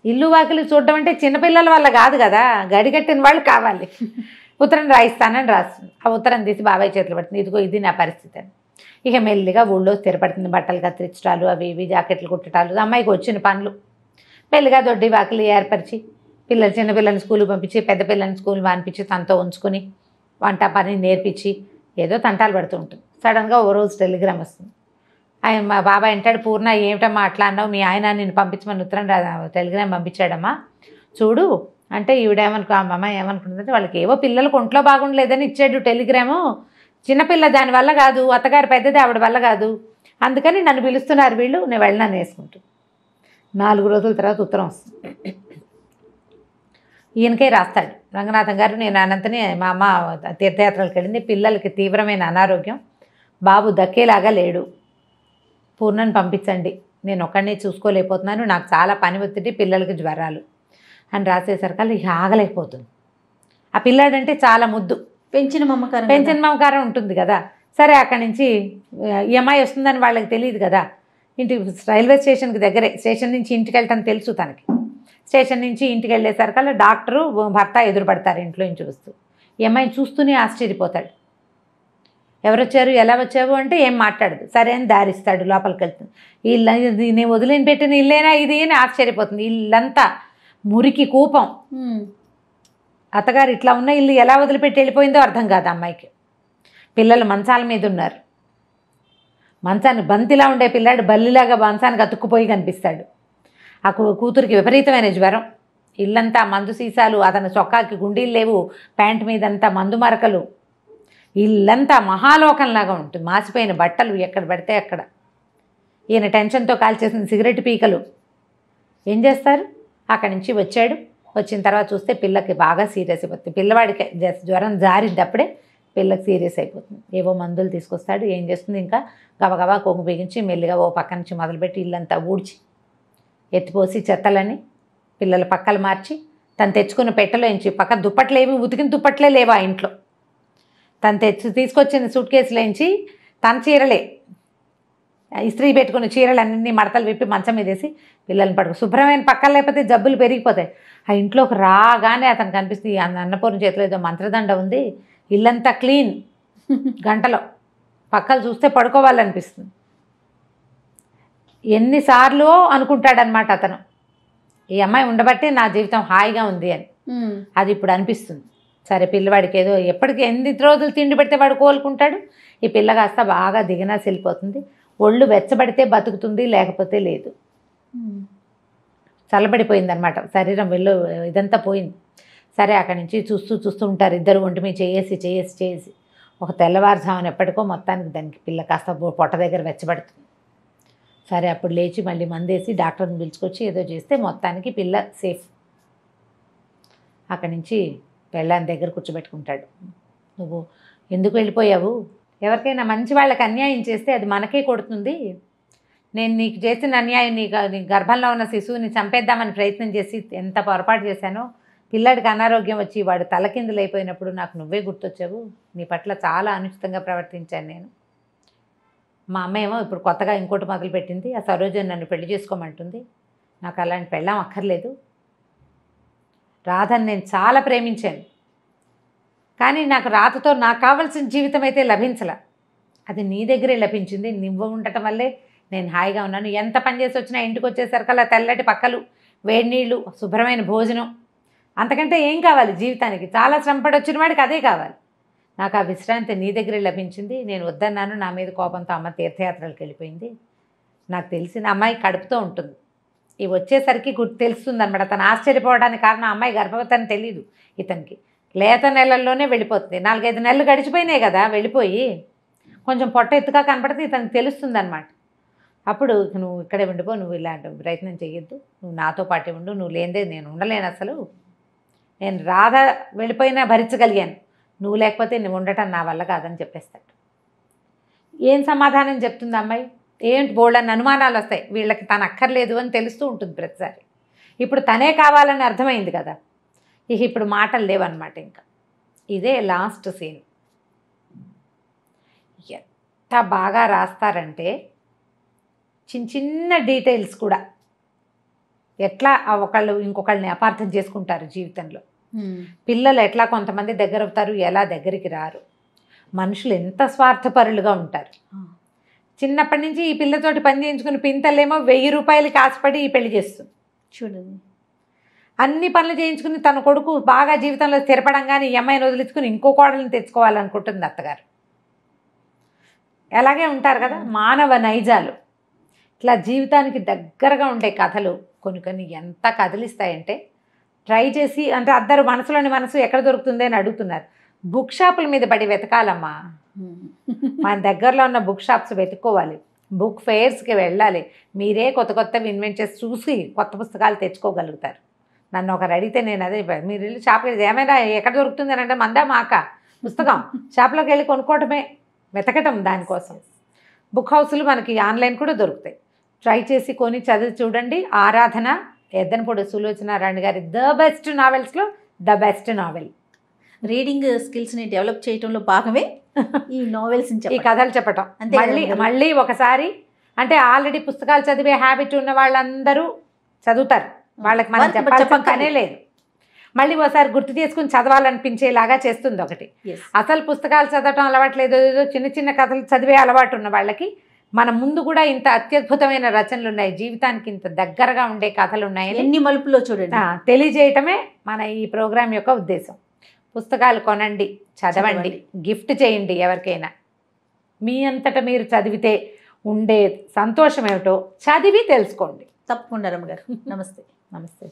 ఇల్లు వాకిలి చూడడం అంటే చిన్నపిల్లల వల్ల కాదు కదా, గడిగట్టిన వాళ్ళు కావాలి. ఉత్తరం రాయిస్తానని రాస్తుంది. ఆ ఉత్తరం తీసి బాబాయ్ చేతులు పడుతుంది, ఇదిగో ఇది నా పరిస్థితి అని. ఇక మెల్లిగా ఊళ్ళో స్థిరపడుతుంది, బట్టలు కత్తిరించడాలు అవి ఇవి జాకెట్లు కుట్టడాలు, అమ్మాయికి వచ్చిన పనులు. మెల్లిగా దొడ్డి వాకిలి ఏర్పరిచి చిన్నపిల్లల్ని స్కూల్కి పంపించి పెద్ద పిల్లల్ని స్కూల్ పంపించి తనతో ఉంచుకొని వంట పని నేర్పించి ఏదో తంటాలు పడుతూ ఉంటుంది. సడన్గా ఓ రోజు టెలిగ్రామ్ వస్తుంది. ఆయన మా బాబాయ్ అంటాడు, పూర్ణ ఏమిటమ్మా అట్లా అన్నావు, మీ ఆయన నిన్ను పంపించమని ఉత్తరం టెలిగ్రామ్ పంపించాడమ్మా చూడు అంటే, ఈవిడేమనుకో అమ్మ ఏమనుకుంటుందంటే, వాళ్ళకి ఏవో పిల్లలకు ఒంట్లో బాగుండలేదని ఇచ్చాడు టెలిగ్రాము, చిన్నపిల్ల దానివల్ల కాదు, అత్తగారు పెద్దది ఆవిడ వల్ల కాదు, అందుకని నన్ను పిలుస్తున్నారు వీళ్ళు, నేను వెళ్ళినాను వేసుకుంటాను. 4 రోజుల తర్వాత ఉత్తరం వస్తుంది. ఈయనకే రాస్తాడు, రంగనాథం గారు నేను అనంతని మా అమ్మ తీర్థయాత్రలకు వెళ్ళింది, పిల్లలకి తీవ్రమైన అనారోగ్యం, బాబు దక్కేలాగా లేడు, పూర్ణను పంపించండి, నేను ఒక్కడినే చూసుకోలేకపోతున్నాను, నాకు చాలా పని ఒత్తిడి, పిల్లలకి జ్వరాలు అని రాసేసరికి ఇక ఆగలేకపోతుంది. ఆ పిల్లాడంటే చాలా ముద్దు, పెంచిన మమకారం ఉంటుంది కదా. సరే అక్కడి నుంచి ఈ అమ్మాయి వస్తుందని వాళ్ళకి తెలియదు కదా, ఇంటికి రైల్వే స్టేషన్కి దగ్గరే, స్టేషన్ నుంచి ఇంటికి వెళ్ళటం తెలుసు తనకి. స్టేషన్ నుంచి ఇంటికి వెళ్ళేసరికల్లా డాక్టరు భర్త ఎదురుపడతారు ఇంట్లో నుంచి వస్తూ. ఈ అమ్మాయిని చూస్తూనే ఆశ్చర్యపోతాడు, ఎవరొచ్చారు ఎలా వచ్చావు అంటే ఏం మాట్లాడదు. సరే అని దారిస్తాడు, లోపలికి వెళ్తుంది. ఇల్లు నేను వదిలేని పెట్టిన ఇల్లేనా ఇది అని ఆశ్చర్యపోతుంది. ఇల్లంతా మురికి కూపం, అత్తగారు ఇట్లా ఉన్న ఇల్లు ఎలా వదిలిపెట్టి వెళ్ళిపోయిందో అర్థం కాదు అమ్మాయికి. పిల్లలు మంచాల మీద ఉన్నారు, మంచాన్ని బంతిలా ఉండే పిల్లాడు బల్లిలాగా మంచానికి అతుక్కుపోయి కనిపిస్తాడు. ఆ కూతురికి విపరీతమైన జ్వరం, ఇల్లంతా మందు సీసాలు, అతని చొక్కాకి గుండీలు లేవు, ప్యాంట్ మీదంతా మందు మరకలు, ఇల్లంతా మహాలోకంలాగా ఉంటుంది, మాసిపోయిన బట్టలు ఎక్కడ పడితే అక్కడ. ఈయన టెన్షన్తో కాల్చేసిన సిగరెట్ పీకలు. ఏం చేస్తారు? అక్కడి నుంచి వచ్చాడు. వచ్చిన తర్వాత చూస్తే పిల్లకి బాగా సీరియస్ అయిపోతుంది. పిల్లవాడికి జ్వరం జారినప్పుడే పిల్లకి సీరియస్ అయిపోతుంది. ఏవో మందులు తీసుకొస్తాడు. ఏం చేస్తుంది, ఇంకా గబగబా కొంగు బిగించి మెల్లిగా ఓ పక్క నుంచి మొదలుపెట్టి ఇల్లంతా ఊడ్చి ఎత్తిపోసి చెత్తలని పిల్లల పక్కలు మార్చి తను తెచ్చుకున్న పెట్టెలోంచి పక్క దుప్పట్లేవి, ఉతికిన దుప్పట్లే లేవు ఆ ఇంట్లో. తను తీసుకొచ్చిన సూట్ కేసులోంచి తన చీరలే, ఇస్త్రీ పెట్టుకున్న చీరలన్నీ మడతలు విప్పి మంచం మీద వేసి పిల్లల్ని పడుకో. శుభ్రమైన పక్కన లేకపోతే జబ్బులు పెరిగిపోతాయి. ఆ ఇంట్లోకి రాగానే అతను కనిపిస్తుంది, అన్నపూర్ణ చేతిలో ఏదో మంత్రదండ ఉంది, ఇల్లంతా క్లీన్, గంటలో పక్కలు చూస్తే పడుకోవాలనిపిస్తుంది. ఎన్నిసార్లు అనుకుంటాడనమాట అతను, ఈ అమ్మాయి ఉండబట్టి నా జీవితం హాయిగా ఉంది అని. అది ఇప్పుడు అనిపిస్తుంది. సరే పిల్లవాడికి ఏదో ఎప్పటికీ ఎన్ని రోజులు తిండి పెడితే వాడు కోలుకుంటాడు. ఈ పిల్ల కాస్త బాగా దిగినాసి వెళ్ళిపోతుంది. ఒళ్ళు వెచ్చబడితే బతుకుతుంది, లేకపోతే లేదు. చల్లబడిపోయింది అనమాట శరీరం, వెళ్ళు ఇదంతా పోయింది. సరే అక్కడి నుంచి చూస్తూ ఉంటారు ఇద్దరు ఒంటి మీద చేసి ఒక తెల్లవారుజామున ఎప్పటికో మొత్తానికి దానికి పిల్ల కాస్త పొట్ట దగ్గర వెచ్చబడుతుంది. సరే అప్పుడు లేచి మళ్ళీ మందేసి డాక్టర్ని పిలుచుకొచ్చి ఏదో చేస్తే మొత్తానికి పిల్ల సేఫ్. అక్కడి నుంచి పెళ్ళాని దగ్గర కూర్చోబెట్టుకుంటాడు. నువ్వు ఎందుకు వెళ్ళిపోయావు? ఎవరికైనా మంచి వాళ్ళకి అన్యాయం చేస్తే అది మనకే కొడుతుంది. నేను నీకు చేసిన అన్యాయం, నీ గర్భంలో ఉన్న శిశువుని చంపేద్దామని ప్రయత్నం చేసి ఎంత పొరపాటు చేశానో. పిల్లాడికి అనారోగ్యం వచ్చి వాడు తలకిందులైపోయినప్పుడు నాకు నువ్వే గుర్తొచ్చావు. నీ పట్ల చాలా అనుచితంగా ప్రవర్తించాను నేను. మా అమ్మ ఏమో ఇప్పుడు కొత్తగా ఇంకోటి మొదలుపెట్టింది. ఆ సరోజని నన్ను పెళ్లి చేసుకోమంటుంది. నాకు అలాంటి పెళ్ళాం అక్కర్లేదు. రాధని నేను చాలా ప్రేమించాను, కానీ నాకు రాధతో నాకు కావాల్సిన జీవితం అయితే లభించలే. అది నీ దగ్గరే లభించింది. నువ్వు ఉండటం వల్లే నేను హాయిగా ఉన్నాను. ఎంత పని చేసి వచ్చినా ఇంటికి వచ్చేసరికల్లా తెల్లటి పక్కలు, వేడి నీళ్ళు, శుభ్రమైన భోజనం, అంతకంటే ఏం కావాలి జీవితానికి? చాలా శ్రమపడి వచ్చిన వాడికి అదే కావాలి. నాకు ఆ విశ్రాంతి నీ దగ్గరే లభించింది. నేను వద్దన్నాను. నా మీద కోపంతో అమ్మ తీర్థయాత్రలకు వెళ్ళిపోయింది. నాకు తెలిసిన అమ్మాయి కడుపుతో ఉంటుంది. ఇవి వచ్చేసరికి తెలుస్తుంది అనమాట. తను ఆశ్చర్యపోవడానికి కారణం అమ్మాయి గర్భవతి అని తెలియదు ఇతనికి. లేత నెలల్లోనే వెళ్ళిపోతుంది. 4-5 నెలలు గడిచిపోయినాయి కదా వెళ్ళిపోయి. కొంచెం పొట్ట ఎత్తుగా కనపడితే ఇతనికి తెలుస్తుంది అనమాట. అప్పుడు నువ్వు ఇక్కడే ఉండిపో, నువ్వు ఇలాంటి ప్రయత్నం చేయొద్దు, నువ్వు నాతో పాటే ఉండు, నువ్వు లేనిదే నేను ఉండలేను. అసలు నేను రాధ వెళ్ళిపోయినా భరించగలిగాను, నువ్వు లేకపోతే నువ్వు ఉండటం నా వల్ల కాదని చెప్పేస్తాడు. ఏం సమాధానం చెప్తుంది అమ్మాయి? ఏంటి బోల్డని అనుమానాలు వస్తాయి. వీళ్ళకి తను అక్కర్లేదు అని తెలుస్తూ ఉంటుంది ప్రతిసారి. ఇప్పుడు తనే కావాలని అర్థమైంది కదా. ఇప్పుడు మాటలు లేవన్నమాట. ఇంకా ఇదే లాస్ట్ సీన్. ఎంత బాగా రాస్తారంటే చిన్న డీటెయిల్స్ కూడా ఎట్లా ఒకళ్ళు ఇంకొకళ్ళని అపార్థం చేసుకుంటారు జీవితంలో. పిల్లలు ఎట్లా కొంతమంది దగ్గర అవుతారు, ఎలా దగ్గరికి రారు. మనుషులు ఎంత స్వార్థపరులుగా ఉంటారు. చిన్నప్పటి నుంచి ఈ పిల్లతోటి పని చేయించుకుని పింతలేమో 1000 రూపాయలకి ఆశపడి ఈ పెళ్లి చేస్తుంది. చూడండి, అన్ని పనులు చేయించుకుని తన కొడుకు బాగా జీవితంలో స్థిరపడంగానే ఈ అమ్మాయిని వదిలించుకుని ఇంకో కోడల్ని తెచ్చుకోవాలనుకుంటుంది అత్తగారు. అలాగే ఉంటారు కదా మానవ నైజాలు. ఇట్లా జీవితానికి దగ్గరగా ఉండే కథలు కొన్ని ఎంత కదిలిస్తాయంటే, ట్రై చేసి అంటే అందరూ మనసు ఎక్కడ దొరుకుతుంది అని అడుగుతున్నారు. బుక్ షాపుల మీద పడి వెతకాలమ్మా. మన దగ్గరలో ఉన్న బుక్ షాప్స్ వెతుక్కోవాలి, బుక్ ఫెయిర్స్కి వెళ్ళాలి. మీరే కొత్తవి ఇన్వెంట్ చేసి చూసి కొత్త పుస్తకాలు తెచ్చుకోగలుగుతారు. నన్ను ఒకరు అడిగితే నేను అదే, మీరు వెళ్ళి షాప్కి ఏమైనా ఎక్కడ దొరుకుతుంది అని అంటే మందా మాక పుస్తకం షాప్లోకి వెళ్ళి కొనుక్కోవటమే, వెతకటం దానికోసం. బుక్ హౌస్లు మనకి ఆన్లైన్ కూడా దొరుకుతాయి. ట్రై చేసి కొని చదివి చూడండి. ఆరాధన, ఎద్దనపూడి సులోచనారాణి గారి ద బెస్ట్ నావెల్స్లో ద బెస్ట్ నావెల్. రీడింగ్ స్కిల్స్ని డెవలప్ చేయడంలో భాగమే ఈ నావెల్స్, ఈ కథలు చెప్పటం. మళ్ళీ ఒకసారి అంటే ఆల్రెడీ పుస్తకాలు చదివే హ్యాబిట్ ఉన్న వాళ్ళందరూ చదువుతారు, వాళ్ళకి మనం చెప్పనే లేదు. మళ్ళీ ఒకసారి గుర్తు చేసుకుని చదవాలనిపించేలాగా చేస్తుంది ఒకటి. అసలు పుస్తకాలు చదవటం అలవాట్లేదు, ఏదో చిన్న కథలు చదివే అలవాటు ఉన్న వాళ్ళకి మన ముందు కూడా ఇంత అత్యద్భుతమైన రచనలు ఉన్నాయి, జీవితానికి ఇంత దగ్గరగా ఉండే కథలు ఉన్నాయి, ఎన్ని మలుపులో చూడండి తెలియజేయటమే మన ఈ ప్రోగ్రాం యొక్క ఉద్దేశం. పుస్తకాలు కొనండి, చదవండి, గిఫ్ట్ చేయండి ఎవరికైనా. మీ అంతట మీరు చదివితే ఉండే సంతోషం ఏమిటో చదివి తెలుసుకోండి. తప్పకుండా రమ్మ గారు. నమస్తే. నమస్తే.